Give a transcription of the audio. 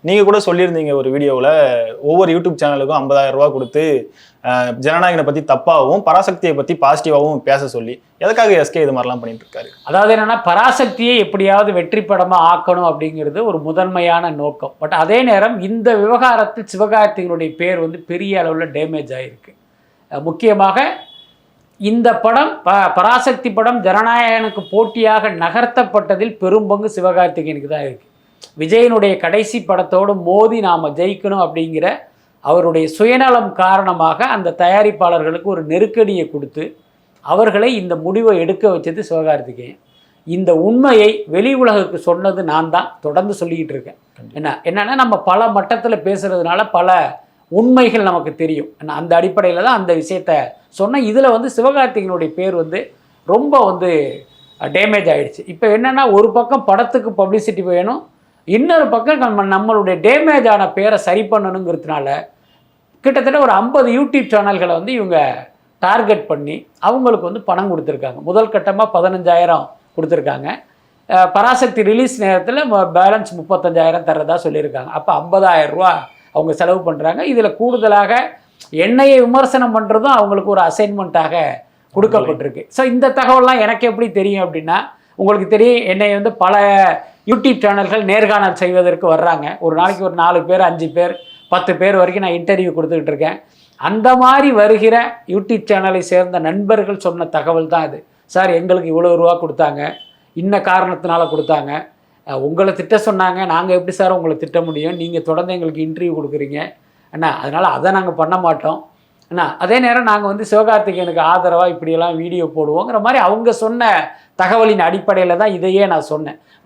நீங்கள் கூட சொல்லியிருந்தீங்க ஒரு வீடியோவில், ஒவ்வொரு யூடியூப் சேனலுக்கும் 50,000 ரூபா கொடுத்து ஜனநாயகனை பற்றி தப்பாகவும் பராசக்தியை பற்றி பாசிட்டிவாகவும் பேச சொல்லி. எதுக்காக எஸ்கே இது மாதிரிலாம் பண்ணிட்டு இருக்காரு? அதாவது என்னென்னா, பராசக்தியை எப்படியாவது வெற்றி படமாக ஆக்கணும் அப்படிங்கிறது ஒரு முதன்மையான நோக்கம். பட் அதே நேரம் இந்த விவகாரத்தில் சிவகார்த்திகனுடைய பேர் வந்து பெரிய அளவில் டேமேஜ் ஆகிருக்கு. முக்கியமாக இந்த படம் பராசக்தி படம் ஜனநாயகனுக்கு போட்டியாக நகர்த்தப்பட்டதில் பெரும் பங்கு சிவகார்த்திகேயனுக்கு தான் இருக்குது. விஜயனுடைய கடைசி படத்தோடு மோதி நாம் ஜெயிக்கணும் அப்படிங்கிற அவருடைய சுயநலம் காரணமாக அந்த தயாரிப்பாளர்களுக்கு ஒரு நெருக்கடியை கொடுத்து அவர்களை இந்த முடிவை எடுக்க வச்சது சிவகார்த்திகேயன். இந்த உண்மையை வெளி உலகுக்கு சொன்னது நான் தான், தொடர்ந்து சொல்லிக்கிட்டு இருக்கேன். என்னன்னா நம்ம பல மட்டத்தில் பேசுகிறதுனால பல உண்மைகள் நமக்கு தெரியும். அந்த அடிப்படையில் தான் அந்த விஷயத்த சொன்னேன். இதில் வந்து சிவகார்த்திகனுடைய பேர் வந்து ரொம்ப வந்து டேமேஜ் ஆகிடுச்சு. இப்போ என்னென்னா, ஒரு பக்கம் படத்துக்கு பப்ளிசிட்டி வேணும், இன்னொரு பக்கம் நம்மளுடைய டேமேஜ் ஆன பேரை சரி பண்ணணுங்கிறதுனால கிட்டத்தட்ட ஒரு 50 யூடியூப் சேனல்களை வந்து இவங்க டார்கெட் பண்ணி அவங்களுக்கு வந்து பணம் கொடுத்துருக்காங்க. முதல் கட்டமாக 15,000 கொடுத்துருக்காங்க. பராசக்தி ரிலீஸ் நேரத்தில் பேலன்ஸ் 35,000 தர்றதா சொல்லியிருக்காங்க. அப்போ 50,000 ரூபா அவங்க செலவு பண்ணுறாங்க. இதில் கூடுதலாக என்னையை விமர்சனம் பண்ணுறதும் அவங்களுக்கு ஒரு அசைன்மெண்ட்டாக கொடுக்கப்பட்டிருக்கு. ஸோ இந்த தகவல்லாம் எனக்கு எப்படி தெரியும் அப்படின்னா, உங்களுக்கு தெரியும், என்னை வந்து பல யூடியூப் சேனல்கள் நேர்காணல் செய்வதற்கு வர்றாங்க. ஒரு நாளைக்கு ஒரு 4 பேர் 5 பேர் 10 பேர் வரைக்கும் நான் இன்டர்வியூ கொடுத்துக்கிட்டு இருக்கேன். அந்த மாதிரி வருகிற யூடியூப் சேனலை சேர்ந்த நண்பர்கள் சொன்ன தகவல் தான் இது. சார், எங்களுக்கு இவ்வளோ ரூபா கொடுத்தாங்க, இன்ன காரணத்தினால கொடுத்தாங்க, உங்களை திட்ட சொன்னாங்க, நாங்கள் எப்படி சார் உங்களை திட்ட முடியும், நீங்கள் தொடர்ந்து எங்களுக்கு இன்டர்வியூ கொடுக்குறீங்க அண்ணா, அதனால் அதை நாங்கள் பண்ண மாட்டோம் அண்ணா. அதே நேரம் நாங்கள் வந்து சிவகார்த்திகேயனுக்கு ஆதரவாக இப்படியெல்லாம் வீடியோ போடுவோங்கிற மாதிரி அவங்க சொன்ன தகவலின் அடிப்படையில் தான் இதையே நான் சொன்னேன்.